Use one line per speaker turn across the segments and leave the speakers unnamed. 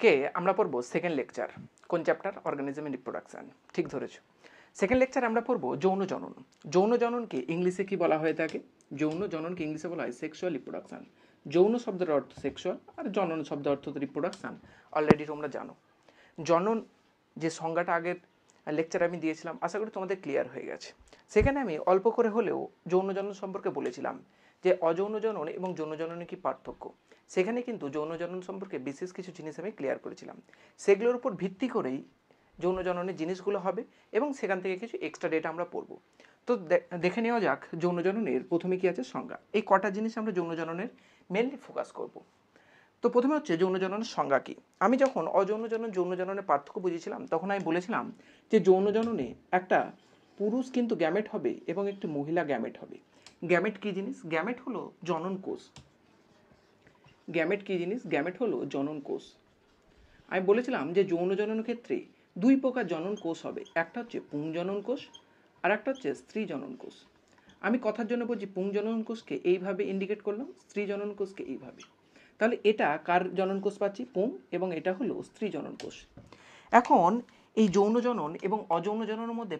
আজকে আমরা পড়বো সেকেন্ড লেকচার। কোন চ্যাপ্টার? Organism and reproduction. ঠিক ধরেছো। সেকেন্ড লেকচার আমরা পড়বো যৌন জনন। যৌন জননকে ইংলিশে কি বলা হয়ে থাকে? যৌন জননকে ইংলিশে বলা হয় সেক্সুয়াল রিপ্রোডাকশন। যৌন শব্দের অর্থ সেক্সুয়াল আর জনন শব্দের অর্থ রিপ্রোডাকশন। অলরেডি তোমরা জানো। জনন যে সংজ্ঞাটা আগের লেকচারে আমি দিয়েছিলাম, আশা করি তোমাদের ক্লিয়ার হয়ে গেছে। সেখানে আমি অল্প করে হলেও যৌন জনন সম্পর্কে বলেছিলাম যে অযৌন জনন এবং যৌন জননে কি পার্থক্য। সেখানে কিন্তু যৌন জনন সম্পর্কে বিশেষ কিছু জিনিস আমি ক্লিয়ার করেছিলাম। সেগুলোর উপর ভিত্তি করেই যৌন জননের জিনিসগুলো হবে এবং সেখান থেকে কিছু এক্সট্রা ডেটা আমরা পড়বো। তো দেখে নেওয়া যাক যৌন জননের প্রথমে কি আছে সংজ্ঞা। এই কটা জিনিস আমরা যৌন জননের মেনলি ফোকাস করব। তো প্রথমে হচ্ছে যৌন জননের সংজ্ঞা কি। আমি যখন অযৌন জনন যৌন জননের পার্থক্য বুঝিয়েছিলাম তখন আমি বলেছিলাম যে যৌন জননে একটা পুরুষ কিন্তু গ্যামেট হবে এবং একটি মহিলা গ্যামেট হবে। গ্যামেট কি জিনিস? গ্যামেট হলো জনন কোষ। গ্যামেট কি জিনিস? গ্যামেট হলো জনন কোষ। আমি বলেছিলাম যে যৌন জননের ক্ষেত্রে দুই প্রকার জনন কোষ হবে, একটা হচ্ছে পুংজনন কোষ আর একটা হচ্ছে স্ত্রী জনন কোষ। আমি কথার জন্য বলছি পুংজনন কোষকে এইভাবে ইন্ডিকেট করলাম, স্ত্রী জনন কোষকে এইভাবে। তাহলে এটা কার জনন কোষ পাচ্ছি? পুং, এবং এটা হলো স্ত্রী জনন কোষ। এখন এই যৌন জনন এবং অযৌন জননের মধ্যে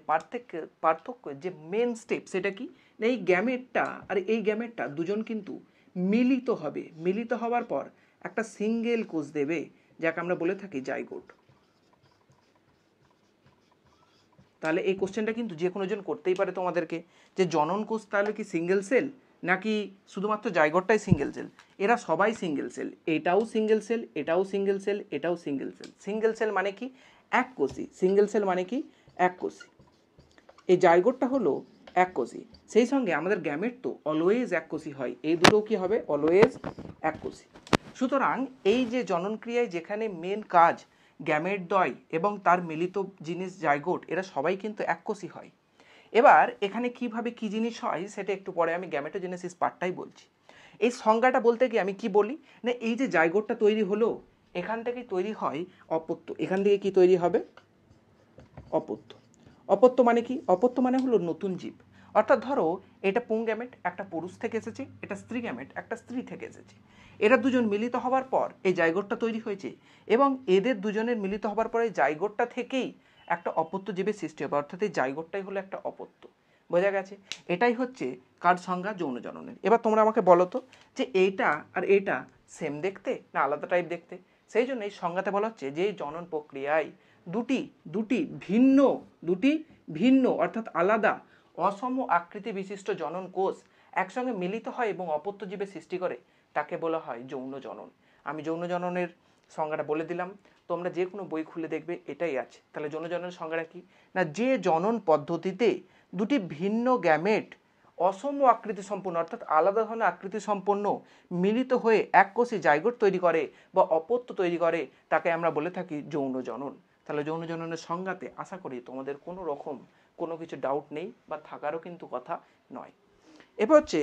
পার্থক্য যে মেন স্টেপ সেটা কি? এই গ্যামেটটা আর এই গ্যামেটটা দুজন কিন্তু মিলিত হবে। মিলিত হওয়ার পর একটা সিঙ্গেল কোষ দেবে, যাকে আমরা বলে থাকি জাইগোট। তাহলে এই কোশ্চেনটা কিন্তু যে কোনো জন করতেই পারে তোমাদেরকে, যে জনন কোষ তাহলে কি সিঙ্গেল সেল নাকি শুধুমাত্র জাইগোটটাই সিঙ্গেল সেল? এরা সবাই সিঙ্গেল সেল, এটাও সিঙ্গেল সেল, এটাও সিঙ্গেল সেল, এটাও সিঙ্গেল সেল। সিঙ্গেল সেল মানে কি? এক কোষী। সিঙ্গেল সেল মানে কি? এক কোষী। এই জাইগোটটা হলো এক কোষী। সেই সঙ্গে আমাদের গ্যামেট তো অলওয়েজ এক কোষী হয়, এই দুটো কি হবে? অলওয়েজ এক কোষী। সুতরাং এই যে জনন ক্রিয়ায় যেখানে মেন কাজ গ্যামেটদ্বয় এবং তার মিলিত জিনিস জাইগোট, এরা সবাই কিন্তু এককোষী হয়। এবার এখানে কিভাবে কি জিনিস হয় সেটা একটু পরে আমি গ্যামেটোজেনেসিস পার্টটাই বলছি। এই সংজ্ঞাটা বলতে গিয়ে আমি কি বলি না, এই যে জাইগোটটা তৈরি হলো এখান থেকেই তৈরি হয় অপত্য। এখান থেকে কি তৈরি হবে? অপত্য। অপত্য মানে কি? অপত্য মানে হলো নতুন জীব। অর্থাৎ ধরো এটা পুং গ্যামেট একটা পুরুষ থেকে এসেছে, এটা স্ত্রী গ্যামেট একটা স্ত্রী থেকে এসেছে। এরা দুজন মিলিত হওয়ার পর এই জাইগোটটা তৈরি হয়েছে এবং এদের দুজনের মিলিত হওয়ার পরে জাইগোটটা থেকেই একটা অপত্য জীবের সৃষ্টি হবে। অর্থাৎ এই জাইগোটটাই হলো একটা অপত্য। বোঝা গেছে? এটাই হচ্ছে কার সংজ্ঞা? যৌন জননের। এবার তোমরা আমাকে বলো তো যে এইটা আর এইটা সেম দেখতে না আলাদা টাইপ দেখতে? সেই জন্য এই সংজ্ঞাতে বলা হচ্ছে যে জনন প্রক্রিয়ায় দুটি ভিন্ন অর্থাৎ আলাদা অসম আকৃতি বিশিষ্ট জনন কোষ একসঙ্গে মিলিত হয় এবং অপত্য জীবের সৃষ্টি করে, তাকে বলা হয় যৌন জনন। আমি যৌন জননের সংজ্ঞাটা বলে দিলাম, তোমরা যে কোনো বই খুলে দেখবে এটাই আছে। তাহলে যৌন জননের সংজ্ঞাটা কি না, যে জনন পদ্ধতিতে দুটি ভিন্ন গ্যামেট অসম আকৃতি সম্পন্ন অর্থাৎ আলাদা ধরনের আকৃতি সম্পন্ন মিলিত হয়ে এককোষী জাইগোট তৈরি করে বা অপত্য তৈরি করে, তাকে আমরা বলে থাকি যৌন জনন। তাহলে যৌন জননের সংজ্ঞাতে আশা করি তোমাদের কোনো রকম কোনো কিছু ডাউট নেই বা থাকারও কিন্তু কথা নয়। এবার হচ্ছে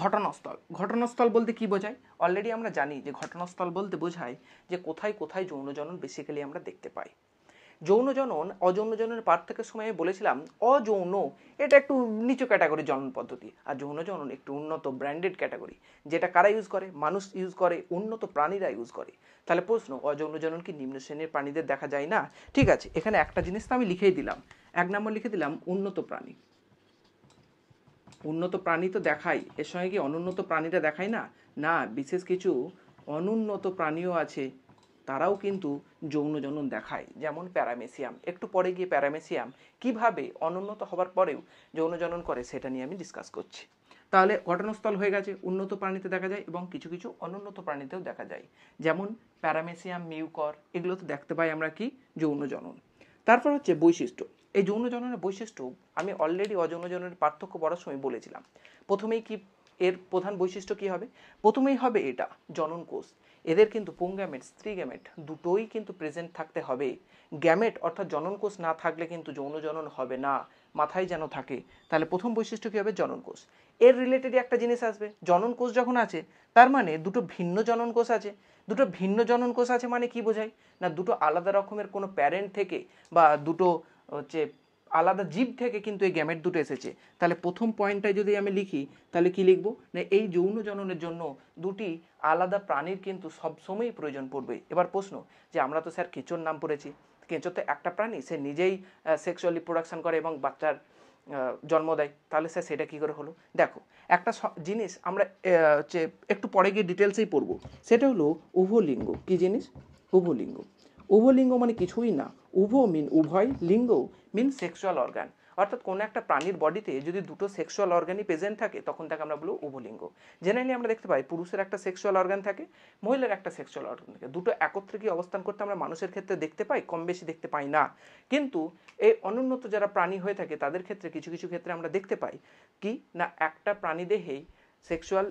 ঘটনাস্থল। ঘটনাস্থল বলতে কি বোঝায়? অলরেডি আমরা জানি যে ঘটনাস্থল বলতে বোঝায় যে কোথায় কোথায় যৌন জনন বেসিক্যালি আমরা দেখতে পাই। যৌন জনন অযৌন জননের পার্থক্যের সময় বলেছিলাম অযৌন এটা একটু নিচু ক্যাটাগরি জনন পদ্ধতি, আর যৌন জনন একটু উন্নত ব্র্যান্ডেড ক্যাটাগরি, যেটা কারা ইউজ করে? মানুষ ইউজ করে, উন্নত প্রাণীরা ইউজ করে। তাহলে প্রশ্ন, অযৌন জনন কি নিম্ন শ্রেণীর প্রাণীদের দেখা যায় না? ঠিক আছে, এখানে একটা জিনিস তো আমি লিখেই দিলাম, 1 নম্বর লিখে দিলাম উন্নত প্রাণী। উন্নত প্রাণী তো দেখাই, এর সঙ্গে কি অনুন্নত প্রাণীরা দেখায় না? না, বিশেষ কিছু অনুন্নত প্রাণীও আছে, তারাও কিন্তু যৌন জনন দেখায়, যেমন প্যারামেসিয়াম। একটু পরে গিয়ে প্যারামেসিয়াম কিভাবে অনুন্নত হবার পরেও যৌন জনন করে সেটা নিয়ে আমি ডিসকাস করছি। তাহলে ঘটনাস্থল হয়ে গেছে, উন্নত প্রাণীতে দেখা যায় এবং কিছু কিছু অনুন্নত প্রাণীতেও দেখা যায়, যেমন প্যারামেসিয়াম, মিউকর, এগুলো তো দেখতে পাই আমরা কি যৌন জনন। তারপর হচ্ছে বৈশিষ্ট্য। এই যৌন জননের বৈশিষ্ট্য আমি অলরেডি অযৌন জননের পার্থক্য বলার সময় বলেছিলাম। প্রথমেই কি এর প্রধান বৈশিষ্ট্য কি হবে? প্রথমেই হবে এটা জনন কোষ। এদের কিন্তু পুং গ্যামেট স্ত্রী গ্যামেট দুটোই কিন্তু প্রেজেন্ট থাকতে হবে। গ্যামেট অর্থাৎ জনন কোষ না থাকলে কিন্তু যৌন জনন হবে না, মাথায় যেন থাকে। তাহলে প্রথম বৈশিষ্ট্য কি হবে? জনন কোষ। এর রিলেটেডই একটা জিনিস আসবে, জনন কোষ যখন আছে তার মানে দুটো ভিন্ন জনন কোষ আছে। দুটো ভিন্ন জনন কোষ আছে মানে কি বোঝায়? না দুটো আলাদা রকমের কোনো প্যারেন্ট থেকে বা দুটো হচ্ছে আলাদা জীব থেকে কিন্তু এই গ্যামেট দুটো এসেছে। তাহলে প্রথম পয়েন্টটাই যদি আমি লিখি তাহলে কি লিখবো না এই যৌন জননের জন্য দুটি আলাদা প্রাণীর কিন্তু সবসময়ই প্রয়োজন পড়বে। এবার প্রশ্ন যে আমরা তো স্যার কেঁচোর নাম পড়েছি, কেঁচো তো একটা প্রাণী, সে নিজেই সেক্সুয়াল রিপ্রোডাকশন করে এবং বাচ্চার জন্ম দেয়, তাহলে স্যার সেটা কী করে হলো? দেখো একটা জিনিস আমরা হচ্ছে একটু পরে গিয়ে ডিটেলসেই পড়বো, সেটা হলো উভলিঙ্গ। কি জিনিস? উভলিঙ্গ। উভলিঙ্গ মানে কিছুই না, উভ মিন উভয়, লিঙ্গ মিন সেক্সুয়াল অর্গান, অর্থাৎ কোনো একটা প্রাণীর বডিতে যদি দুটো সেক্সুয়াল অর্গানই প্রেজেন্ট থাকে তখন তাকে আমরা বলবো উভলিঙ্গ। জেনারেলি আমরা দেখতে পাই পুরুষের একটা সেক্সুয়াল অর্গান থাকে, মহিলার একটা সেক্সুয়াল অর্গান থাকে, দুটো একত্রে কি অবস্থান করতে আমরা মানুষের ক্ষেত্রে দেখতে পাই? কম বেশি দেখতে পাই না, কিন্তু এই অনুন্নত যারা প্রাণী হয়ে থাকে তাদের ক্ষেত্রে কিছু কিছু ক্ষেত্রে আমরা দেখতে পাই কি না একটা প্রাণীদেহেই সেক্সুয়াল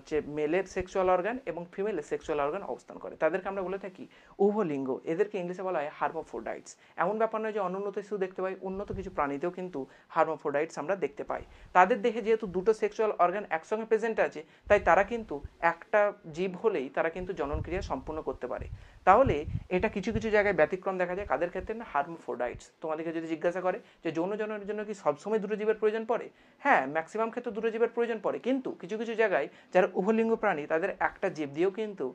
যে মেলের সেক্সুয়াল অর্গান এবং ফিমেলের সেক্সুয়াল অর্গান অবস্থান করে, তাদেরকে আমরা বলে থাকি উভলিঙ্গ। এদেরকে ইংলিশে বলা হয় হার্মাফ্রোডাইটস। এমন ব্যাপার নয় যে অনুন্নত শুধু দেখতে পাই, উন্নত কিছু প্রাণীতেও কিন্তু হার্মাফ্রোডাইটস আমরা দেখতে পাই। তাদের দেহে যেহেতু দুটো সেক্সুয়াল অর্গান একসঙ্গে প্রেজেন্ট আছে, তাই তারা কিন্তু একটা জীব হলেই তারা কিন্তু জননক্রিয়া সম্পূর্ণ করতে পারে। তাহলে এটা কিছু কিছু জায়গায় ব্যতিক্রম দেখা যায়, কাদের ক্ষেত্রে না হার্মাফ্রোডাইটস। তোমাদেরকে যদি জিজ্ঞাসা করে যে যৌন জননের জন্য কি সবসময় দুটো জীবের প্রয়োজন পড়ে, হ্যাঁ ম্যাক্সিমাম ক্ষেত্রে দুটো জীবের প্রয়োজন পড়ে, কিন্তু কিছু কিছু জায়গায় যারা উভলিঙ্গ প্রাণী তাদের একটা জীব দিয়েও কিন্তু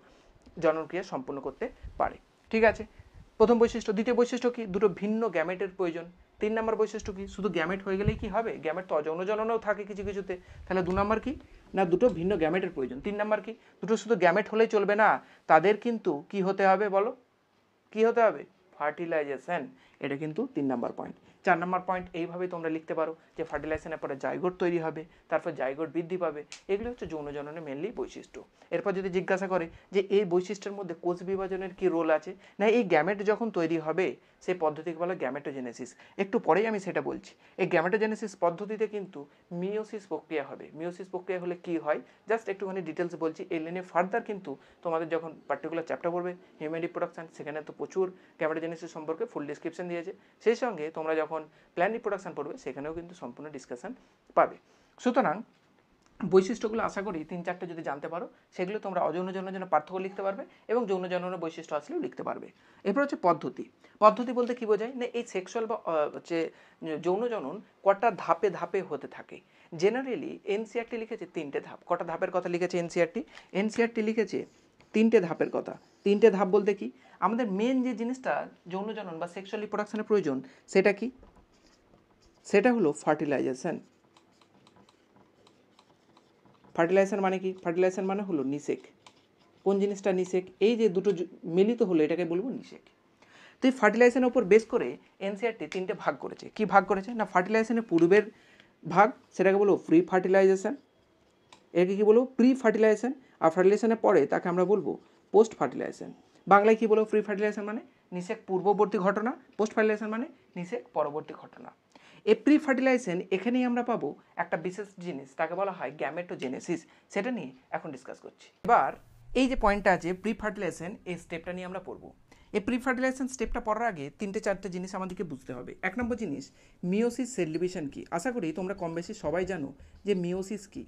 জননক্রিয়া সম্পূর্ণ করতে পারে। ঠিক আছে, প্রথম বৈশিষ্ট্য। দ্বিতীয় বৈশিষ্ট্য কি? দুটো ভিন্ন গ্যামেটের প্রয়োজন। 3 নম্বর বৈশিষ্ট্য কি? শুধু গ্যামেট হয়ে গেলেই কি হবে? গ্যামেট তো অযৌন জননেও থাকে কিছু কিছুতে, তাহলে 2 নম্বর কি না দুটো ভিন্ন গ্যামেটের প্রয়োজন। 3 নম্বর কি? দুটো শুধু গ্যামেট হলেই চলবে না, তাদের কিন্তু কি হতে হবে বলো? কি হতে হবে? ফার্টিলাইজেশন। এটা কিন্তু 3 নম্বর পয়েন্ট। 4 নম্বর পয়েন্ট এইভাবে তোমরা লিখতে পারো যে ফার্টিলাইজেশনের পরে জাইগোট তৈরি হবে, তারপর জাইগোট বৃদ্ধি পাবে। এগুলো হচ্ছে যৌন জননের মেনলি বৈশিষ্ট্য। এরপর যদি জিজ্ঞাসা করে যে এই বৈশিষ্ট্যের মধ্যে কোষ বিভাজনের কি রোল আছে, না এই গ্যামেট যখন তৈরি হবে সেই পদ্ধতিকে বলা গ্যামেটোজেনেসিস। একটু পরেই আমি সেটা বলছি। এই গ্যামেটোজেনেসিস পদ্ধতিতে কিন্তু মিওসিস প্রক্রিয়া হবে। মিওসিস প্রক্রিয়া হলে কি হয় জাস্ট একটুখানি ডিটেলস বলছি, এই লাইনে ফার্দার কিন্তু তোমাদের যখন পার্টিকুলার চ্যাপ্টার পড়বে হিউম্যান রিপ্রোডাকশন, সেখানে তো প্রচুর গ্যামেটোজেনেসিস সম্পর্কে ফুল ডিসক্রিপশন দিয়েছে। সেই সঙ্গে তোমরা যখন প্ল্যান রিপ্রোডাকশন পড়বে সেখানেও কিন্তু সম্পূর্ণ ডিসকাশন পাবে। সুতরাং বৈশিষ্ট্যগুলো আশা করি 3-4টে যদি জানতে পারো সেগুলো তোমরা অযৌন জননের জন্য পার্থক্য লিখতে পারবে এবং যৌন জননের বৈশিষ্ট্য আসলেও লিখতে পারবে। এরপর হচ্ছে পদ্ধতি। পদ্ধতি বলতে কি বোঝায় না এই সেক্সুয়াল বা হচ্ছে যৌন জনন কটা ধাপে ধাপে হতে থাকে। জেনারেলি এনসিআরটি লিখেছে 3টে ধাপ। কটা ধাপের কথা লিখেছে এনসিআরটি? এনসিআরটি লিখেছে 3টে ধাপের কথা। 3টে ধাপ বলতে কি আমাদের মেন যে জিনিসটা যৌন জনন বা সেক্সুয়াল রিপ্রোডাকশনের প্রয়োজন সেটা কি? সেটা হলো ফার্টিলাইজেশন। ফার্টিলাইজেশন মানে কি? ফার্টিলাইজেশন মানে হলো নিষেক। কোন জিনিসটা নিষেক? এই যে দুটো মিলিত হলো এটাকে বলবো নিষেক। তো এই ফার্টিলাইজেশনের উপর বেস করে এনসিআরটি 3টে ভাগ করেছে। কি ভাগ করেছে না ফার্টিলাইজেশনের পূর্বের ভাগ সেটাকে বলবো প্রি ফার্টিলাইজেশন, এটাকে কি বলবো প্রি ফার্টিলাইজেশন। আর ফার্টিলাইজেশনের পরে তাকে আমরা বলবো পোস্ট ফার্টিলাইজেশন। বাংলায় কি বলবো? প্রি ফার্টিলাইজেশন মানে নিষেক পূর্ববর্তী ঘটনা, পোস্ট ফার্টিলাইজেশন মানে নিষেক পরবর্তী ঘটনা। এই প্রি ফার্টিলাইজেশন এখানেই আমরা পাবো একটা বিশেষ জিনিস, তাকে বলা হয় গ্যামেটোজেনেসিস। সেটা নিয়ে এখন ডিসকাস করছি। এবার এই যে পয়েন্টটা আছে প্রি ফার্টিলাইজেশন, এই স্টেপটা নিয়ে আমরা পড়বো। এই প্রি ফার্টিলাইজেশন স্টেপটা পড়ার আগে 3-4টে জিনিস আমাদেরকে বুঝতে হবে। 1 নম্বর জিনিস মিওসিস সেল ডিভিশন কি। আশা করি তোমরা কম বেশি সবাই জানো যে মিওসিস কি।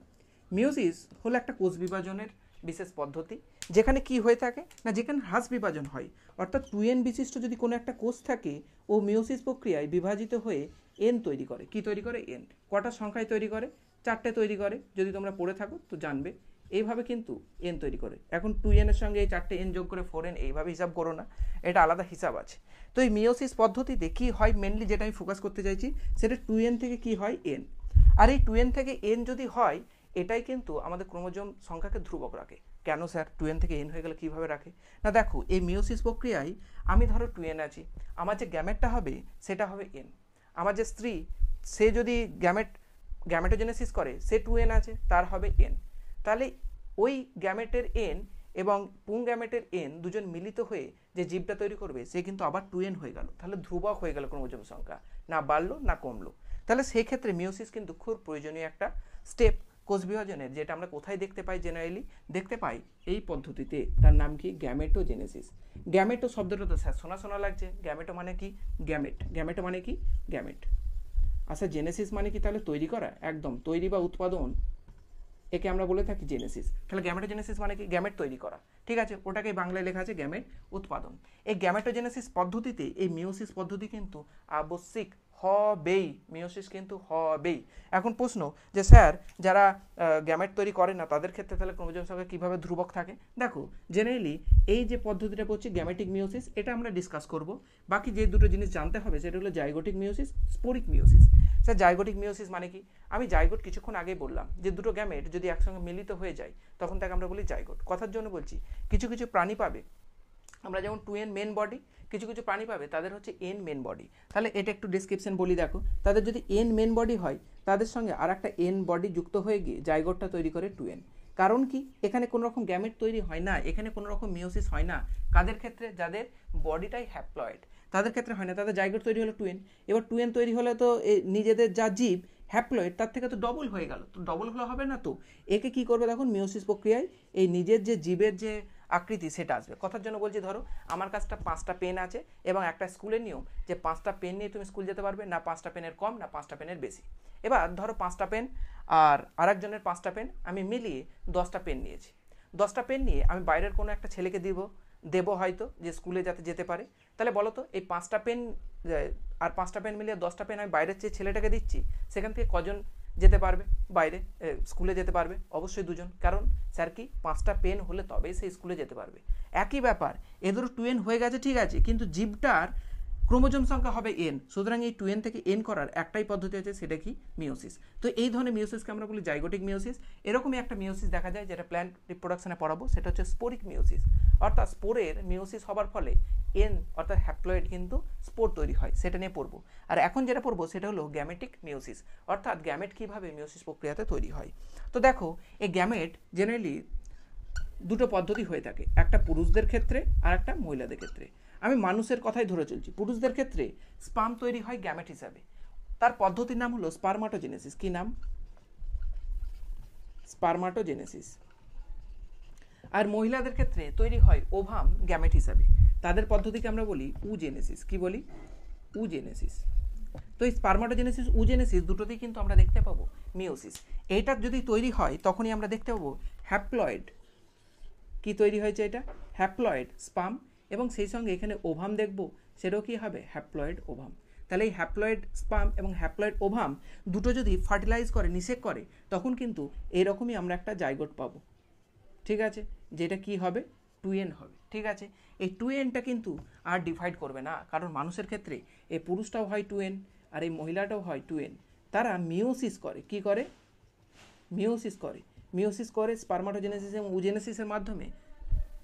মিওসিস হলো একটা কোষ বিভাজনের বিশেষ পদ্ধতি, যেখানে কি হয়ে থাকে না যেখানে হ্রাস বিভাজন হয়, অর্থাৎ 2n বিশিষ্ট যদি কোনো একটা কোষ থাকে ও মিওসিস প্রক্রিয়ায় বিভাজিত হয়ে এন তৈরি করে। কি তৈরি করে? এন। কটা সংখ্যায় তৈরি করে? 4টে তৈরি করে। যদি তোমরা পড়ে থাকো তো জানবে। এইভাবে কিন্তু এন তৈরি করে। এখন 2n এর সঙ্গে এই 4টে এন যোগ করে 4n, এইভাবে হিসাব করো না, এটা আলাদা হিসাব আছে। তো এই মিওসিস পদ্ধতিতে কি হয় মেনলি যেটা আমি ফোকাস করতে চাইছি সেটা 2n থেকে কি হয় এন। আর এই 2n থেকে এন যদি হয় এটাই কিন্তু আমাদের ক্রোমোজোম সংখ্যাকে ধ্রুবক রাখে। কেন স্যার 2n থেকে এন হয়ে গেলে কীভাবে রাখে? না দেখো এই মিওসিস প্রক্রিয়ায় আমি ধরো 2n আছি, আমার যে গ্যামেটটা হবে সেটা হবে এন। আমার যে স্ত্রী সে যদি গ্যামেটোজেনেসিস করে সে 2n আছে, তার হবে এন। তাহলে ওই গ্যামেটের এন এবং পুং গ্যামেটের এন দুজন মিলিত হয়ে যে জীবটা তৈরি করবে সে কিন্তু আবার 2n হয়ে গেল। তাহলে ধ্রুবক হয়ে গেল ক্রোমোজোম সংখ্যা, না বাড়লো না কমলো। তাহলে সেই ক্ষেত্রে মিওসিস কিন্তু খুব প্রয়োজনীয় একটা স্টেপ কোষ বিভাজনের, যেটা আমরা কোথায় দেখতে পাই? জেনারেলি দেখতে পাই এই পদ্ধতিতে। তার নাম কি? গ্যামেটোজেনেসিস। গ্যামেটো শব্দটা তো স্যার শোনা শোনা লাগছে। গ্যামেটো মানে কি? গ্যামেট। গ্যামেটো মানে কি? গ্যামেট। আচ্ছা জেনেসিস মানে কি তাহলে তৈরি করা? একদম, তৈরি বা উৎপাদন, একে আমরা বলে থাকি জেনেসিস। তাহলে গ্যামেটোজেনেসিস মানে কি? গ্যামেট তৈরি করা। ঠিক আছে, ওটাকে বাংলায় লেখা আছে গ্যামেট উৎপাদন। এই গ্যামেটোজেনেসিস পদ্ধতিতে এই মিওসিস পদ্ধতি কিন্তু আবশ্যিক হবেই, মিওসিস কিন্তু হবেই। এখন প্রশ্ন যে স্যার যারা গ্যামেট তৈরি করে না তাদের ক্ষেত্রে তাহলে ক্রোমোজোম সংখ্যা কীভাবে ধ্রুবক থাকে? দেখো জেনারেলি এই যে পদ্ধতিটা বলছি গ্যামেটিক মিওসিস, এটা আমরা ডিসকাস করব। বাকি যে দুটো জিনিস জানতে হবে সেটা হলো zygotic meiosis, sporic meiosis. Sir zygotic meiosis মানে কি? আমি জাইগোট কিছুক্ষণ আগেই বললাম যে দুটো গ্যামেট যদি একসঙ্গে মিলিত হয়ে যায় তখন তাকে আমরা বলি জাইগোট। কথার জন্য বলছি, কিছু কিছু প্রাণী পাবে আমরা যেমন 2n মেন বডি, কিছু কিছু প্রাণী পাবে তাদের হচ্ছে n মেন বডি। তাহলে এটা একটু ডিসক্রিপশন বলি, দেখো তাদের যদি n মেন বডি হয় তাদের সঙ্গে আর একটা n বডি যুক্ত হয়ে গিয়ে জাইগোটটা তৈরি করে 2n। কারণ কি? এখানে কোনো রকম গ্যামেট তৈরি হয় না, এখানে কোনো রকম মিওসিস হয় না। কাদের ক্ষেত্রে? যাদের বডিটাই হ্যাপ্লয়েড, তাদের ক্ষেত্রে হয় না, তাদের জাইগোট তৈরি হলো 2n। এবার 2n তৈরি হলে তো নিজেদের যা জীব হ্যাপ্লয়েড তার থেকে তো ডবল হয়ে গেল, তো ডবল হলে হবে না, তো একে কি করবে তখন মিওসিস প্রক্রিয়ায় এই নিজের যে জীবের যে আকৃতি সেটা আসবে। কথার জন্য বলছি, ধরো আমার কাছটা 5টা পেন আছে এবং একটা স্কুলের নিয়ম যে 5টা পেন নিয়ে তুমি স্কুল যেতে পারবে না, 5টা পেনের কম না 5টা পেনের বেশি। এবার ধরো 5টা পেন আর আরেকজনের 5টা পেন, আমি মিলিয়ে 10টা পেন নিয়েছি। 10টা পেন নিয়ে আমি বাইরের কোনো একটা ছেলেকে দেবো হয়তো যে স্কুলে যাতে যেতে পারে। তাহলে বলো তো এই 5টা পেন আর 5টা পেন মিলিয়ে 10টা পেন আমি বাইরের যে ছেলেটাকে দিচ্ছি সেখান থেকে কজন যেতে পারবে বাইরে স্কুলে যেতে পারবে? অবশ্যই 2জন। কারণ স্যার কি 5টা পেন হলে তবেই সে স্কুলে যেতে পারবে। একই ব্যাপার, এদেরও 2n হয়ে গেছে ঠিক আছে, কিন্তু জীবটার ক্রোমোজোম সংখ্যা হবে n, সুতরাং এই 2n থেকে n করার একটাই পদ্ধতি আছে, সেটা কি? মিওসিস। তো এই ধরনের মিওসিসকে আমরা বলি জাইগোটিক মিওসিস। এরকমই একটা মিওসিস দেখা যায় যেটা প্ল্যান্ট রিপ্রোডাকশনে পড়াবো, সেটা হচ্ছে স্পোরিক মিওসিস। অর্থাৎ স্পোরের মিওসিস হবার ফলে n অর্থাৎ হ্যাপ্লয়েড কিন্তু স্পোর তৈরি হয়, সেটা নিয়ে পড়বো। আর এখন যেটা পড়বো সেটা হলো গ্যামেটিক মিওসিস, অর্থাৎ গ্যামেট কীভাবে মিওসিস প্রক্রিয়াতে তৈরি হয়। তো দেখো এই গ্যামেট জেনারেলি দুটো পদ্ধতি হয়ে থাকে, একটা পুরুষদের ক্ষেত্রে আর একটা মহিলাদের ক্ষেত্রে। আমি মানুষের কথাই ধরে চলছি। পুরুষদের ক্ষেত্রে স্পার্ম তৈরি হয় গ্যামেট হিসাবে, তার পদ্ধতির নাম হলো স্পারমাটোজেনেসিস। কি নাম? স্পারমাটোজেনেসিস। আর মহিলাদের ক্ষেত্রে তৈরি হয় ওভাম গ্যামেট হিসাবে, তাদের পদ্ধতিকে আমরা বলি উজেনেসিস। কি বলি? উজেনেসিস। তো এই স্পারমাটোজেনেসিস উজেনেসিস দুটোতেই কিন্তু আমরা দেখতে পাবো মিওসিস। এইটা যদি তৈরি হয় তখনই আমরা দেখতে পাবো হ্যাপ্লয়েড। কি তৈরি হয়েছে? এটা হ্যাপ্লয়েড স্পার্ম, এবং সেই সঙ্গে এখানে ওভাম দেখব, সেটাও কি হবে? Haploid ovum. তাহলে এই হ্যাপ্লয়েড স্পার্ম এবং হ্যাপ্লয়েড ওভাম দুটো যদি ফার্টিলাইজ করে, নিষেক করে, তখন কিন্তু এরকমই আমরা একটা জাইগোট পাবো। ঠিক আছে, যেটা কি হবে? 2n হবে। ঠিক আছে, এই 2nটা কিন্তু আর ডিভাইড করবে না, কারণ মানুষের ক্ষেত্রে এই পুরুষটাও হয় 2n আর এই মহিলাটাও হয় 2n। তারা মিওসিস করে। কি করে? মিওসিস করে। মিওসিস করে স্পারমাটোজেনেসিস এবং উজেনেসিসের মাধ্যমে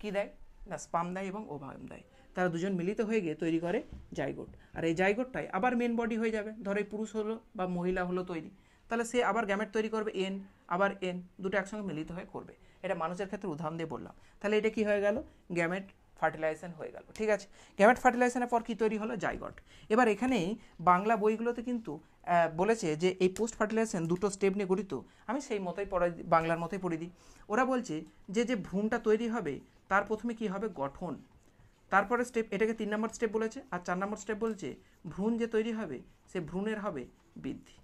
কি দেয় না, স্পার্ম দেয় এবং ওভাম দেয়। তারা দুজন মিলিত হয়ে গিয়ে তৈরি করে জাইগোট। আর এই জাইগোটটাই আবার মেন বডি হয়ে যাবে। ধরো এই পুরুষ হলো বা মহিলা হলো তৈরি, তাহলে সে আবার গ্যামেট তৈরি করবে n, আবার n, দুটো একসঙ্গে মিলিত হয়ে করবে। এটা মানুষের ক্ষেত্রে উদাহরণ দিয়ে বললাম। তাহলে এটা কি হয়ে গেল? গ্যামেট ফার্টিলাইজেশন হয়ে গেল। ঠিক আছে, গ্যামেট ফার্টিলাইজেশনের পর কি তৈরি হলো? জাইগোট। এবার এখানেই বাংলা বইগুলোতে কিন্তু বলেছে যে এই পোস্ট ফার্টিলাইজেশন দুটো স্টেপ নিয়ে গঠিত। আমি সেই মতোই পড়াই, বাংলার মতোই পড়ে দিই। ওরা বলছে যে যে ভ্রূণটা তৈরি হবে তার প্রথমে কি হবে? গঠন। তারপরে স্টেপ, এটাকে 3 নম্বর স্টেপ বলেছে। আর 4 নম্বর স্টেপ বলছে ভ্রূণ যে তৈরি হবে সে ভ্রূণের হবে বৃদ্ধি।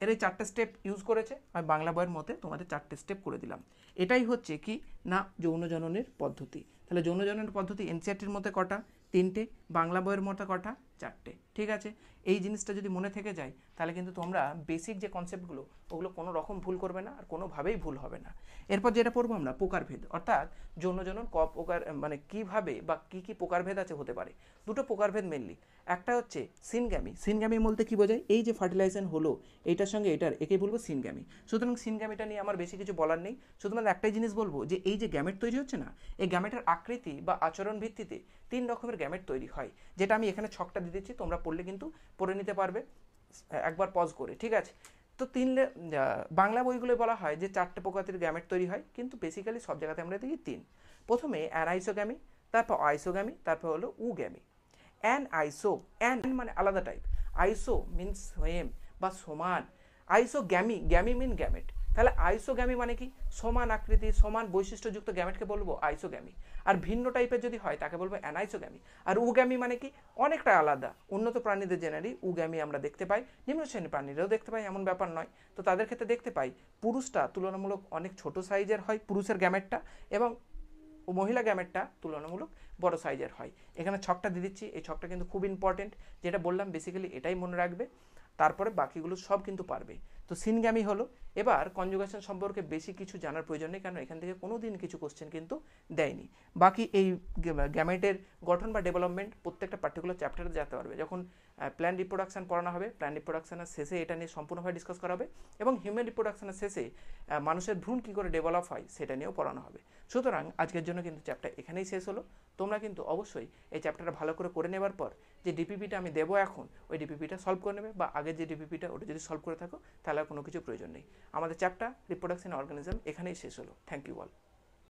এর এই 4টে স্টেপ ইউজ করেছে, আমি বাংলা বইয়ের মতে তোমাদের 4টে স্টেপ করে দিলাম। এটাই হচ্ছে কি না যৌন জননের পদ্ধতি। তাহলে যৌন জননের পদ্ধতি এনসিইআরটির মতে কটা? 3টে। বাংলা বইয়ের মতে কটা? 4টে। ঠিক আছে, এই জিনিসটা যদি মনে থেকে যায় তাহলে কিন্তু তোমরা বেসিক যে কনসেপ্টগুলো ওগুলো কোনো রকম ভুল করবে না, আর কোনোভাবেই ভুল হবে না। এরপর যেটা পড়বো আমরা প্রকারভেদ, অর্থাৎ যৌন জনন প্রকার, মানে কীভাবে বা কী কী প্রকারভেদ আছে হতে পারে। দুটো প্রকারভেদ মেনলি, একটা হচ্ছে সিনগ্যামি। সিনগ্যামি বলতে কী বোঝায়? এই যে ফার্টিলাইজেশন হলো এইটার সঙ্গে এটার, একে বলবো সিনগ্যামি। সুতরাং সিনগ্যামিটা নিয়ে আমার বেশি কিছু বলার নেই, শুধুমাত্র একটাই জিনিস বলবো যে এই যে গ্যামেট তৈরি হচ্ছে না, এই গ্যামেটের আকৃতি বা আচরণ ভিত্তিতে 3 রকমের গ্যামেট তৈরি হয়, যেটা আমি এখানে ছকটা দিয়ে দিচ্ছি, তোমরা পড়লে কিন্তু পড়ে নিতে পারবে একবার পজ করে। ঠিক আছে, তো বাংলা বইগুলো বলা হয় যে 4টে প্রকৃতির গ্যামেট তৈরি হয়, কিন্তু বেসিক্যালি সব জায়গাতে আমরা দেখি 3। প্রথমে অ্যানাইসোগ্যামি, তারপর আইসোগ্যামি, তারপর হলো উগ্যামি। অ্যান মানে আলাদা টাইপ, আইসো মিনস সেম বা সমান, আইসোগ্যামি, গ্যামি মিন গ্যামেট। তাহলে আইসোগ্যামি মানে কি? সমান আকৃতি, সমান বৈশিষ্ট্যযুক্ত গ্যামেটকে বলবো আইসোগ্যামি। আর ভিন্ন টাইপের যদি হয় তাকে বলবো অ্যানাইসোগ্যামি। আর উগ্যামি মানে কি? অনেকটা আলাদা। উন্নত প্রাণীদের জেনারেলি উগ্যামি আমরা দেখতে পাই, নিম্ন শ্রেণীর প্রাণীরাও দেখতে পাই, এমন ব্যাপার নয়। তো তাদের ক্ষেত্রে দেখতে পাই পুরুষটা তুলনামূলক অনেক ছোট সাইজের হয় পুরুষের গ্যামেটটা, এবং মহিলা গ্যামেটটা তুলনামূলক বড় সাইজের হয়। এখানে ছকটা দিয়ে দিচ্ছি, এই ছকটা কিন্তু খুব ইম্পর্টেন্ট, যেটা বললাম বেসিক্যালি এটাই মনে রাখবে, তারপরে বাকিগুলো সব কিন্তু পারবে। তো সিনগ্যামি হলো। এবার কনজুগেশন সম্পর্কে বেশি কিছু জানার প্রয়োজন নেই, কারণ এখান থেকে কোনো দিন কিছু কোশ্চেন কিন্তু দেয়নি। বাকি এই গ্যামেটের গঠন বা ডেভেলপমেন্ট প্রত্যেকটা পার্টিকুলার চ্যাপ্টারে যেতে পারবে। যখন প্ল্যান রিপ্রোডাকশন পড়ানো হবে, প্ল্যান রিপ্রোডাকশনের শেষে এটা নিয়ে সম্পূর্ণভাবে ডিসকাস করা হবে, এবং হিউম্যান রিপ্রোডাকশনের শেষে মানুষের ভ্রূণ কী করে ডেভেলপ হয় সেটা নিয়েও পড়ানো হবে। সুতরাং আজকের জন্য কিন্তু চ্যাপ্টার এখানেই শেষ হলো। তোমরা কিন্তু অবশ্যই এই চ্যাপ্টারটা ভালো করে নেবার পর যে ডিপিপিটা আমি দেবো এখন, ওই ডিপিপিটা সলভ করে নেবে, বা আগের যে ডিপিপিটা ওটা যদি সলভ করে থাকো তাহলে আর কোনো কিছু প্রয়োজন নেই। আমাদের চ্যাপ্টার রিপ্রোডাকশন অর্গানিজম এখানেই শেষ হলো। Thank you all.